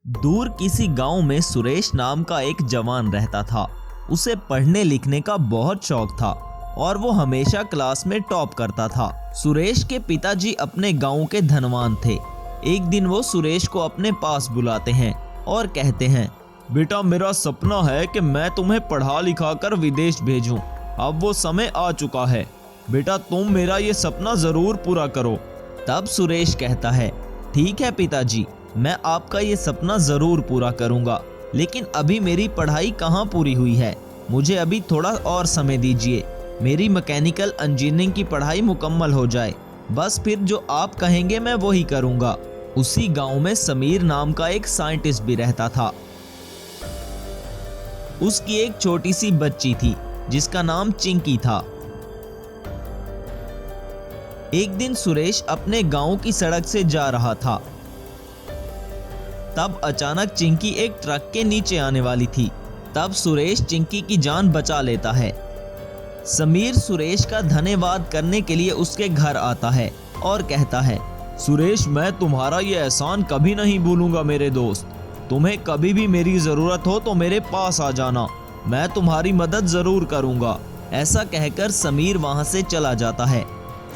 दूर किसी गांव में सुरेश नाम का एक जवान रहता था। उसे पढ़ने लिखने का बहुत शौक था और वो हमेशा क्लास में टॉप करता था। सुरेश के पिताजी अपने गांव के धनवान थे। एक दिन वो सुरेश को अपने पास बुलाते हैं और कहते हैं, बेटा मेरा सपना है कि मैं तुम्हें पढ़ा लिखा कर विदेश भेजूं। अब वो समय आ चुका है। बेटा तुम मेरा ये सपना जरूर पूरा करो। तब सुरेश कहता है, ठीक है पिताजी, मैं आपका ये सपना जरूर पूरा करूंगा, लेकिन अभी मेरी पढ़ाई कहाँ पूरी हुई है। मुझे अभी थोड़ा और समय दीजिए। मेरी मैकेनिकल इंजीनियरिंग की पढ़ाई मुकम्मल हो जाए, बस फिर जो आप कहेंगे मैं वही करूंगा। उसी गांव में समीर नाम का एक साइंटिस्ट भी रहता था। उसकी एक छोटी सी बच्ची थी जिसका नाम चिंकी था। एक दिन सुरेश अपने गांव की सड़क से जा रहा था। तब अचानक चिंकी एक ट्रक के नीचे आने वाली थी। तब सुरेश चिंकी की जान बचा लेता है। समीर सुरेश का धन्यवाद करने के लिए उसके घर आता है और कहता है, सुरेश मैं तुम्हारा ये एहसान कभी नहीं भूलूंगा मेरे दोस्त। तुम्हें कभी भी मेरी जरूरत हो तो मेरे पास आ जाना, मैं तुम्हारी मदद जरूर करूंगा। ऐसा कहकर समीर वहां से चला जाता है।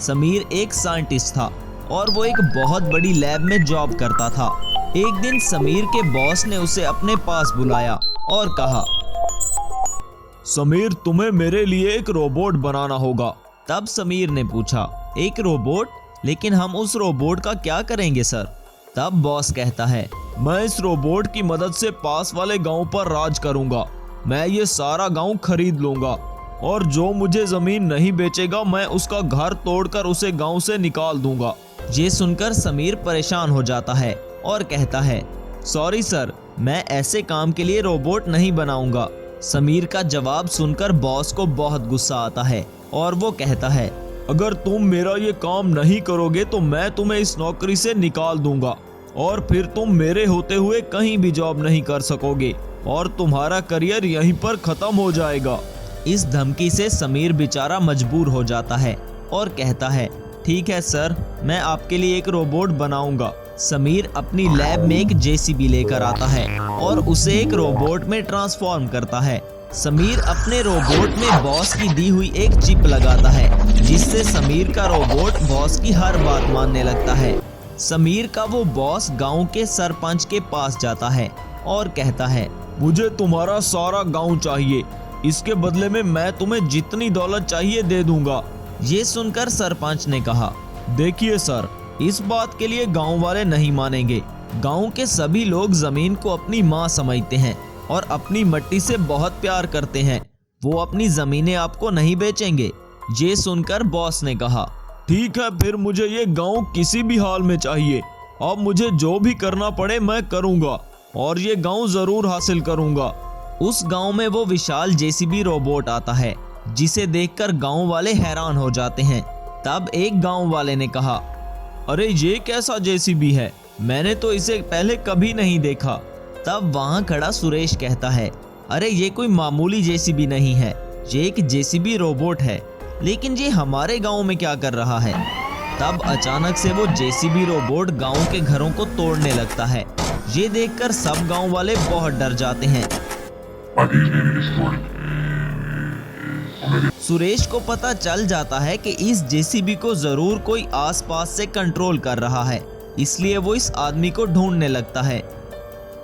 समीर एक साइंटिस्ट था और वो एक बहुत बड़ी लैब में जॉब करता था। एक दिन समीर के बॉस ने उसे अपने पास बुलाया और कहा, समीर तुम्हें मेरे लिए एक रोबोट बनाना होगा। तब समीर ने पूछा, एक रोबोट? लेकिन हम उस रोबोट का क्या करेंगे सर? तब बॉस कहता है, मैं इस रोबोट की मदद से पास वाले गांव पर राज करूंगा। मैं ये सारा गांव खरीद लूंगा और जो मुझे जमीन नहीं बेचेगा मैं उसका घर तोड़कर उसे गांव से निकाल दूंगा। ये सुनकर समीर परेशान हो जाता है और कहता है, सॉरी सर, मैं ऐसे काम के लिए रोबोट नहीं बनाऊंगा। समीर का जवाब सुनकर बॉस को बहुत गुस्सा आता है और वो कहता है, अगर तुम मेरा ये काम नहीं करोगे तो मैं तुम्हें इस नौकरी से निकाल दूंगा और फिर तुम मेरे होते हुए कहीं भी जॉब नहीं कर सकोगे और तुम्हारा करियर यहीं पर खत्म हो जाएगा। इस धमकी से समीर बेचारा मजबूर हो जाता है और कहता है, ठीक है सर, मैं आपके लिए एक रोबोट बनाऊंगा। समीर अपनी लैब में एक जेसीबी लेकर आता है और उसे एक रोबोट में ट्रांसफॉर्म करता है। समीर अपने रोबोट में बॉस की दी हुई एक चिप लगाता है, जिससे समीर का रोबोट बॉस की हर बात मानने लगता है। समीर का वो बॉस गांव के सरपंच के पास जाता है और कहता है, मुझे तुम्हारा सारा गांव चाहिए, इसके बदले में मैं तुम्हें जितनी दौलत चाहिए दे दूंगा। ये सुनकर सरपंच ने कहा, देखिए सर, इस बात के लिए गांव वाले नहीं मानेंगे। गांव के सभी लोग जमीन को अपनी माँ समझते हैं और अपनी मिट्टी से बहुत प्यार करते हैं। वो अपनी जमीनें आपको नहीं बेचेंगे। ये सुनकर बॉस ने कहा, ठीक है, फिर मुझे ये गांव किसी भी हाल में चाहिए। अब मुझे जो भी करना पड़े मैं करूंगा और ये गांव जरूर हासिल करूंगा। उस गांव में वो विशाल जेसीबी रोबोट आता है, जिसे देखकर गांव वाले हैरान हो जाते हैं। तब एक गांव वाले ने कहा, अरे ये कैसा जेसीबी है, मैंने तो इसे पहले कभी नहीं देखा। तब वहां खड़ा सुरेश कहता है, अरे ये कोई मामूली जेसीबी नहीं है, ये एक जेसीबी रोबोट है, लेकिन ये हमारे गांव में क्या कर रहा है? तब अचानक से वो जेसीबी रोबोट गांव के घरों को तोड़ने लगता है। ये देखकर सब गांव वाले बहुत डर जाते हैं। सुरेश को पता चल जाता है कि इस जेसीबी को जरूर कोई आसपास से कंट्रोल कर रहा है, इसलिए वो इस आदमी को ढूंढने लगता है।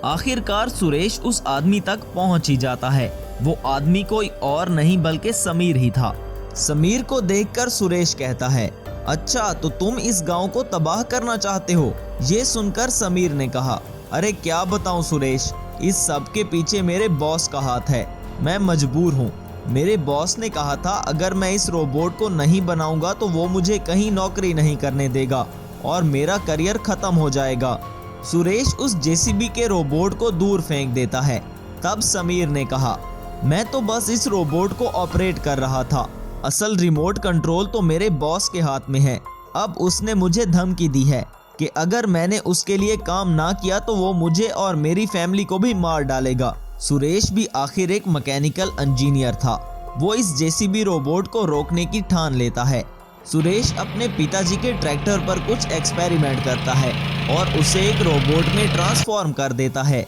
आखिरकार सुरेश उस आदमी तक पहुंच ही जाता है। वो आदमी कोई और नहीं बल्कि समीर ही था। समीर को देखकर सुरेश कहता है, अच्छा तो तुम इस गांव को तबाह करना चाहते हो? ये सुनकर समीर ने कहा, अरे क्या बताऊं सुरेश, इस सब के पीछे मेरे बॉस का हाथ है। मैं मजबूर हूँ। मेरे बॉस ने कहा था अगर मैं इस रोबोट को नहीं बनाऊंगा तो वो मुझे कहीं नौकरी नहीं करने देगा और मेरा करियर खत्म हो जाएगा। सुरेश उस जेसीबी के रोबोट को दूर फेंक देता है। तब समीर ने कहा, मैं तो बस इस रोबोट को ऑपरेट कर रहा था, असल रिमोट कंट्रोल तो मेरे बॉस के हाथ में है। अब उसने मुझे धमकी दी है कि अगर मैंने उसके लिए काम ना किया तो वो मुझे और मेरी फैमिली को भी मार डालेगा। सुरेश भी आखिर एक मैकेनिकल इंजीनियर था। वो इस जेसीबी रोबोट को रोकने की ठान लेता है सुरेश अपने पिताजी के ट्रैक्टर पर कुछ एक्सपेरिमेंट करता है और उसे एक रोबोट में ट्रांसफॉर्म कर देता है।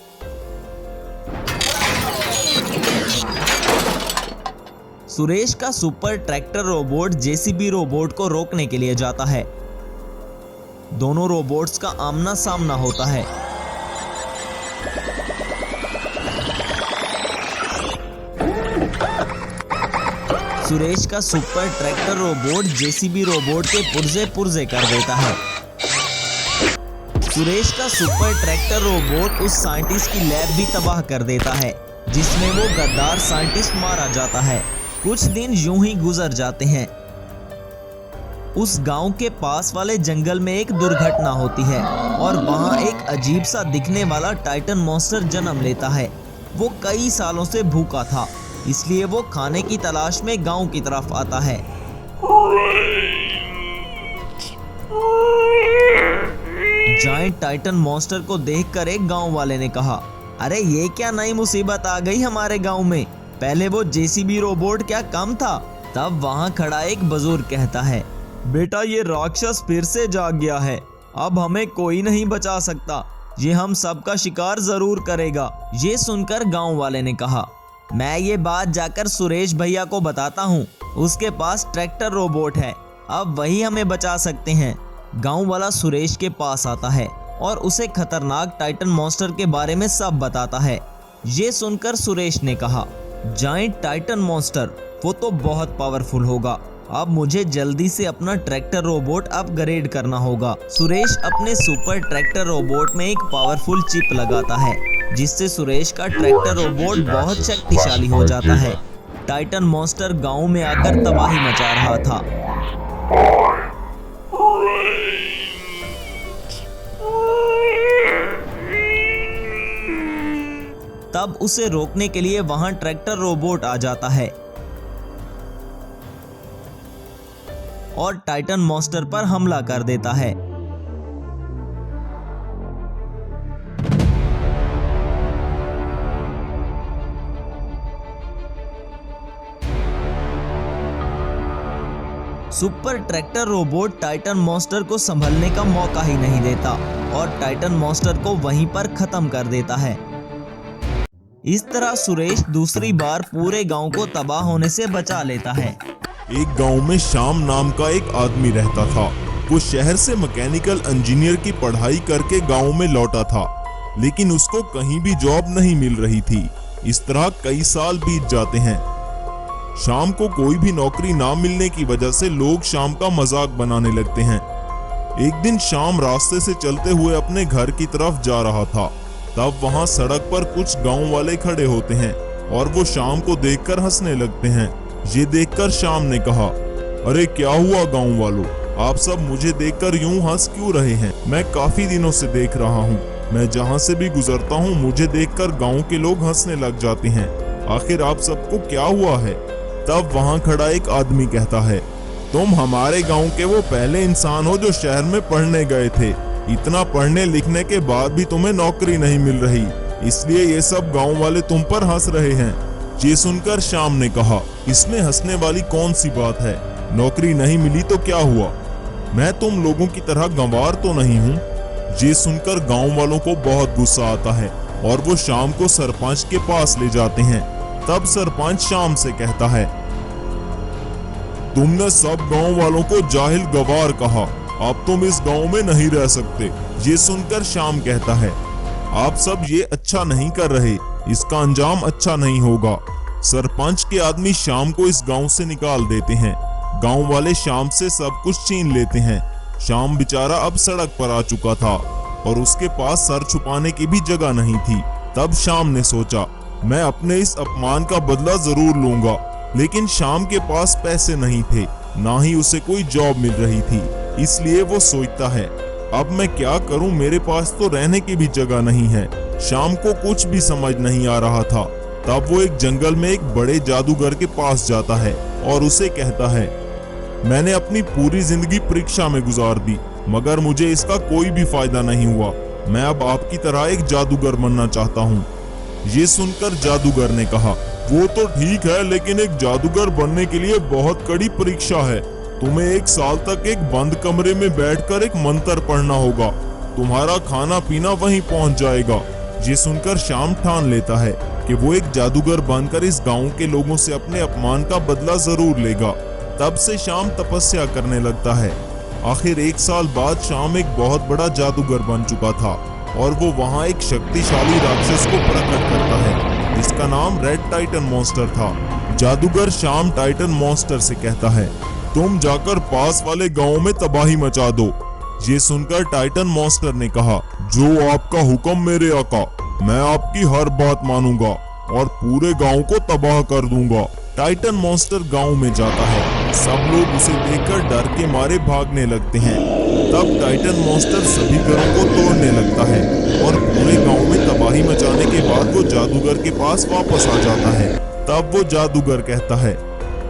सुरेश का super tractor robot JCB robot को रोकने के लिए जाता है। दोनों रोबोट्स का आमना सामना होता है। सुरेश का super tractor robot JCB robot के पुर्जे पुर्जे कर देता है। सुरेश का सुपर ट्रैक्टर रोबोट उस साइंटिस्ट की लैब भी तबाह कर देता है जिसमें वो गद्दार साइंटिस्ट मारा जाता है। कुछ दिन यूं ही गुजर जाते हैं। उस गांव के पास वाले जंगल में एक दुर्घटना होती है और वहां एक अजीब सा दिखने वाला टाइटन मॉन्स्टर जन्म लेता है। वो कई सालों से भूखा था, इसलिए वो खाने की तलाश में गांव की तरफ आता है। जायंट टाइटन मॉन्स्टर को देखकर एक गांव वाले ने कहा, अरे ये क्या नई मुसीबत आ गई हमारे गांव में। पहले वो जेसीबी रोबोट क्या कम था। तब वहां खड़ा एक बुजुर्ग कहता है, बेटा ये राक्षस फिर से जाग गया है। अब हमें कोई नहीं बचा सकता। ये हम सबका शिकार जरूर करेगा। ये सुनकर गांव वाले ने कहा, मैं ये बात जाकर सुरेश भैया को बताता हूँ। उसके पास ट्रैक्टर रोबोट है, अब वही हमें बचा सकते हैं। गांव वाला सुरेश के पास आता है और उसे खतरनाक टाइटन मॉन्स्टर के बारे में सब बताता है। ये सुनकर सुरेश ने कहा, जायंट टाइटन मॉन्स्टर, वो तो बहुत पावरफुल होगा। अब मुझे जल्दी से अपना ट्रैक्टर रोबोट अपग्रेड करना होगा। सुरेश अपने सुपर ट्रैक्टर रोबोट में एक पावरफुल चिप लगाता है जिससे सुरेश का ट्रैक्टर रोबोट बहुत शक्तिशाली हो जाता है। टाइटन मॉन्स्टर गांव में आकर तबाही मचा रहा था। तब उसे रोकने के लिए वहां ट्रैक्टर रोबोट आ जाता है और टाइटन मॉन्स्टर पर हमला कर देता है। Super tractor robot Titan monster को संभलने का मौका ही नहीं देता और टाइटन मॉन्स्टर को वहीं पर खत्म कर देता है। इस तरह सुरेश दूसरी बार पूरे गांव को तबाह होने से बचा लेता है। एक गांव में श्याम नाम का एक आदमी रहता था। वो शहर से मैकेनिकल इंजीनियर की पढ़ाई करके गांव में लौटा था, लेकिन उसको कहीं भी जॉब नहीं मिल रही थी। इस तरह कई साल बीत जाते हैं। शाम को कोई भी नौकरी ना मिलने की वजह से लोग शाम का मजाक बनाने लगते हैं। एक दिन शाम रास्ते से चलते हुए अपने घर की तरफ जा रहा था। तब वहां सड़क पर कुछ गांव वाले खड़े होते हैं और वो शाम को देखकर हंसने लगते हैं। ये देखकर शाम ने कहा, अरे क्या हुआ गांव वालों, आप सब मुझे देखकर यूं हंस क्यों रहे हैं? मैं काफी दिनों से देख रहा हूँ, मैं जहाँ से भी गुजरता हूँ मुझे देखकर गांव के लोग हंसने लग जाते हैं। आखिर आप सबको क्या हुआ है? तब वहां खड़ा एक आदमी कहता है, तुम हमारे गांव के वो पहले इंसान हो जो शहर में पढ़ने गए थे। इतना पढ़ने लिखने के बाद भी तुम्हें नौकरी नहीं मिल रही, इसलिए ये सब गांव वाले तुम पर हंस रहे हैं। ये सुनकर शाम ने कहा, इसमें हंसने वाली कौन सी बात है? नौकरी नहीं मिली तो क्या हुआ? मैं तुम लोगों की तरह गंवार तो नहीं हूँ। ये सुनकर गांव वालों को बहुत गुस्सा आता है और वो शाम को सरपंच के पास ले जाते हैं। तब सरपंच शाम से कहता है, तुमने सब गांव वालों को जाहिल गवार कहा, अब तुम इस गांव में नहीं रह सकते। ये सुनकर शाम कहता है, आप सब ये अच्छा नहीं कर रहे, इसका अंजाम अच्छा नहीं होगा। सरपंच के आदमी शाम को इस गांव से निकाल देते हैं। गांव वाले शाम से सब कुछ छीन लेते हैं। शाम बेचारा अब सड़क पर आ चुका था और उसके पास सर छुपाने की भी जगह नहीं थी। तब शाम ने सोचा, मैं अपने इस अपमान का बदला जरूर लूंगा। लेकिन शाम के पास पैसे नहीं थे, ना ही उसे कोई जॉब मिल रही थी। इसलिए वो सोचता है, अब मैं क्या करूं, मेरे पास तो रहने की भी जगह नहीं है। शाम को कुछ भी समझ नहीं आ रहा था। तब वो एक जंगल में एक बड़े जादूगर के पास जाता है और उसे कहता है, मैंने अपनी पूरी जिंदगी परीक्षा में गुजार दी, मगर मुझे इसका कोई भी फायदा नहीं हुआ। मैं अब आपकी तरह एक जादूगर बनना चाहता हूँ। ये सुनकर जादूगर ने कहा, वो तो ठीक है, लेकिन एक जादूगर बनने के लिए बहुत कड़ी परीक्षा है। तुम्हें 1 साल तक एक बंद कमरे में बैठकर एक मंत्र पढ़ना होगा। तुम्हारा खाना पीना वहीं पहुंच जाएगा। ये सुनकर श्याम ठान लेता है कि वो एक जादूगर बनकर इस गांव के लोगों से अपने अपमान का बदला जरूर लेगा। तब से श्याम तपस्या करने लगता है। आखिर 1 साल बाद श्याम एक बहुत बड़ा जादूगर बन चुका था और वो वहाँ एक शक्तिशाली राक्षस को प्रकट करता है जिसका नाम रेड टाइटन मॉन्स्टर था। जादूगर श्याम टाइटन मॉन्स्टर से कहता है, तुम जाकर पास वाले गांव में तबाही मचा दो। ये सुनकर टाइटन मॉन्स्टर ने कहा, जो आपका हुक्म मेरे आका, मैं आपकी हर बात मानूंगा और पूरे गांव को तबाह कर दूंगा। टाइटन मॉन्स्टर गांव में जाता है। सब लोग उसे देखकर डर के मारे भागने लगते हैं। तब टाइटन मॉन्स्टर सभी घरों को तोड़ने लगता है और पूरे गांव में तबाही मचाने के बाद वो जादूगर के पास वापस आ जाता है। तब वो जादूगर कहता है,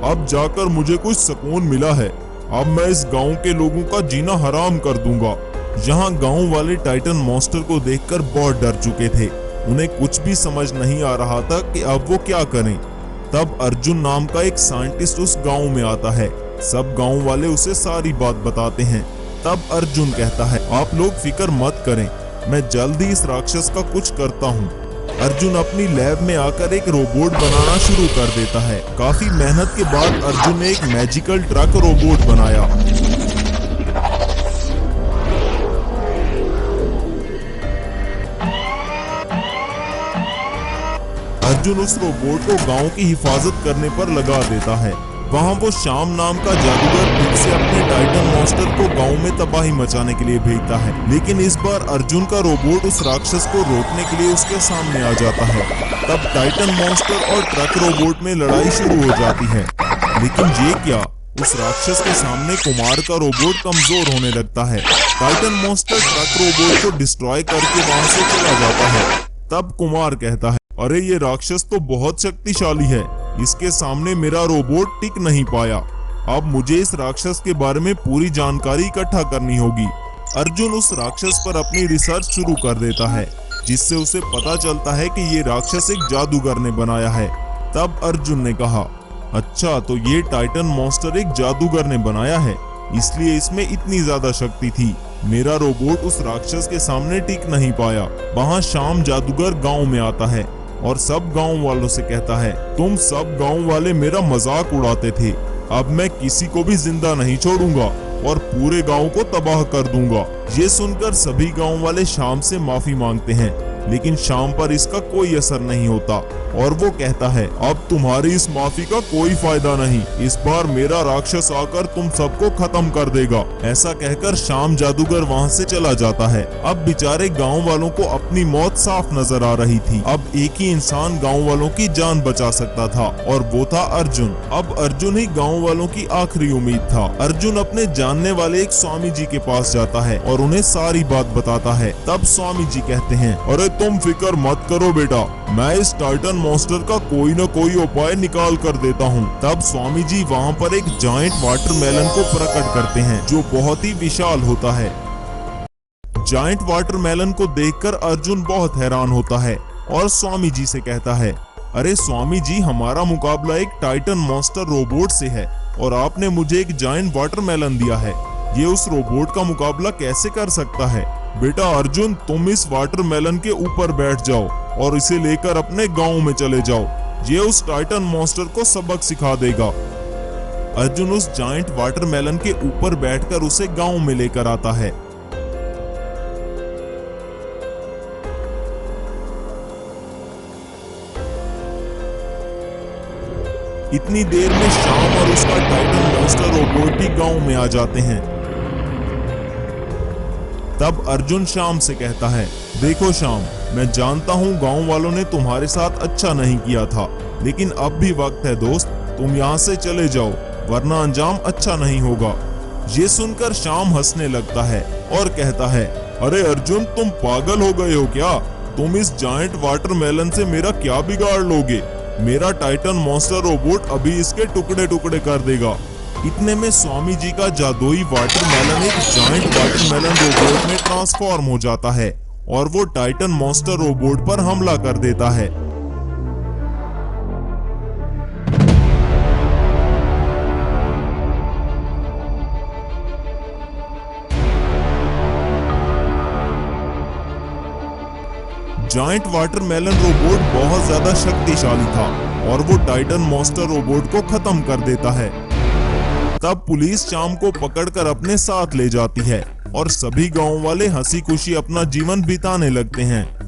अब जाकर मुझे कुछ सुकून मिला है। अब मैं इस गांव के लोगों का जीना हराम कर दूंगा। यहाँ गांव वाले टाइटन मॉन्स्टर को देखकर बहुत डर चुके थे। उन्हें कुछ भी समझ नहीं आ रहा था कि अब वो क्या करें। तब अर्जुन नाम का एक साइंटिस्ट उस गांव में आता है। सब गांव वाले उसे सारी बात बताते हैं। तब अर्जुन कहता है, आप लोग फिक्र मत करें, मैं जल्द ही इस राक्षस का कुछ करता हूँ। अर्जुन अपनी लैब में आकर एक रोबोट बनाना शुरू कर देता है। काफी मेहनत के बाद अर्जुन ने एक मैजिकल ट्रक रोबोट बनाया। अर्जुन उस रोबोट को गांव की हिफाजत करने पर लगा देता है। वहां वो श्याम नाम का जादूगर फिर से अपने टाइटन मॉन्स्टर को गांव में तबाही मचाने के लिए भेजता है। लेकिन इस बार अर्जुन का रोबोट उस राक्षस को रोकने के लिए उसके सामने आ जाता है। तब टाइटन मॉन्स्टर और ट्रक रोबोट में लड़ाई शुरू हो जाती है। लेकिन ये क्या, उस राक्षस के सामने कुमार का रोबोट कमजोर होने लगता है। टाइटन मॉन्स्टर ट्रक रोबोट को डिस्ट्रॉय करके वहां से चला जाता है। तब कुमार कहता है, अरे ये राक्षस तो बहुत शक्तिशाली है, इसके सामने मेरा रोबोट टिक नहीं पाया। अब मुझे इस राक्षस के बारे में पूरी जानकारी इकट्ठा करनी होगी। अर्जुन उस राक्षस पर अपनी रिसर्च शुरू कर देता है, जिससे उसे पता चलता है कि ये राक्षस एक जादूगर ने बनाया है। तब अर्जुन ने कहा, अच्छा तो ये टाइटन मॉन्स्टर एक जादूगर ने बनाया है, इसलिए इसमें इतनी ज्यादा शक्ति थी। मेरा रोबोट उस राक्षस के सामने टिक नहीं पाया। वहाँ श्याम जादूगर गांव में आता है और सब गांव वालों से कहता है, तुम सब गांव वाले मेरा मजाक उड़ाते थे, अब मैं किसी को भी जिंदा नहीं छोड़ूंगा और पूरे गांव को तबाह कर दूंगा। ये सुनकर सभी गांव वाले श्याम से माफी मांगते हैं, लेकिन श्याम पर इसका कोई असर नहीं होता और वो कहता है, अब तुम्हारी इस माफी का कोई फायदा नहीं, इस बार मेरा राक्षस आकर तुम सबको खत्म कर देगा। ऐसा कहकर श्याम जादूगर वहाँ से चला जाता है। अब बेचारे गांव वालों को अपनी मौत साफ नजर आ रही थी। अब एक ही इंसान गांव वालों की जान बचा सकता था और वो था अर्जुन। अब अर्जुन ही गांव वालों की आखिरी उम्मीद था। अर्जुन अपने जानने वाले एक स्वामी जी के पास जाता है और उन्हें सारी बात बताता है। तब स्वामी जी कहते हैं, अरे तुम फिक्र मत करो बेटा, मैं इस टाइटन मॉन्स्टर का कोई न कोई उपाय निकाल कर देता हूँ। तब स्वामी जी वहाँ पर एक जायंट वाटरमेलन को प्रकट करते हैं जो बहुत ही विशाल होता है। जायंट वाटरमेलन को देखकर अर्जुन बहुत हैरान होता है और स्वामी जी से कहता है, अरे स्वामी जी, हमारा मुकाबला एक टाइटन मॉन्स्टर रोबोट से है और आपने मुझे एक जायंट वाटरमेलन दिया है, ये उस रोबोट का मुकाबला कैसे कर सकता है? बेटा अर्जुन, तुम इस वाटरमेलन के ऊपर बैठ जाओ और इसे लेकर अपने गांव में चले जाओ, ये उस टाइटन मॉन्स्टर को सबक सिखा देगा। अर्जुन उस जायंट वाटरमेलन के ऊपर बैठकर उसे गांव में लेकर आता है। इतनी देर में श्याम और उसका टाइटन मॉन्स्टर रोबोट भी गांव में आ जाते हैं। तब अर्जुन श्याम से कहता है, देखो श्याम, मैं जानता हूँ गांव वालों ने तुम्हारे साथ अच्छा नहीं किया था, लेकिन अब भी वक्त है दोस्त, तुम यहाँ से चले जाओ वरना अंजाम अच्छा नहीं होगा। ये सुनकर श्याम हंसने लगता है और कहता है, अरे अर्जुन, तुम पागल हो गए हो क्या? तुम इस जायंट वाटरमेलन से मेरा क्या बिगाड़ लोगे? मेरा टाइटन मॉन्स्टर रोबोट अभी इसके टुकड़े टुकड़े कर देगा। इतने में स्वामी जी का जादुई वाटरमेलन एक जायंट वाटरमेलन रोबोट में ट्रांसफॉर्म हो जाता है और वो टाइटन मॉन्स्टर रोबोट पर हमला कर देता है। जायंट वाटरमेलन रोबोट बहुत ज्यादा शक्तिशाली था और वो टाइटन मॉन्स्टर रोबोट को खत्म कर देता है। तब पुलिस चाम को पकड़कर अपने साथ ले जाती है और सभी गांव वाले हंसी खुशी अपना जीवन बिताने लगते हैं।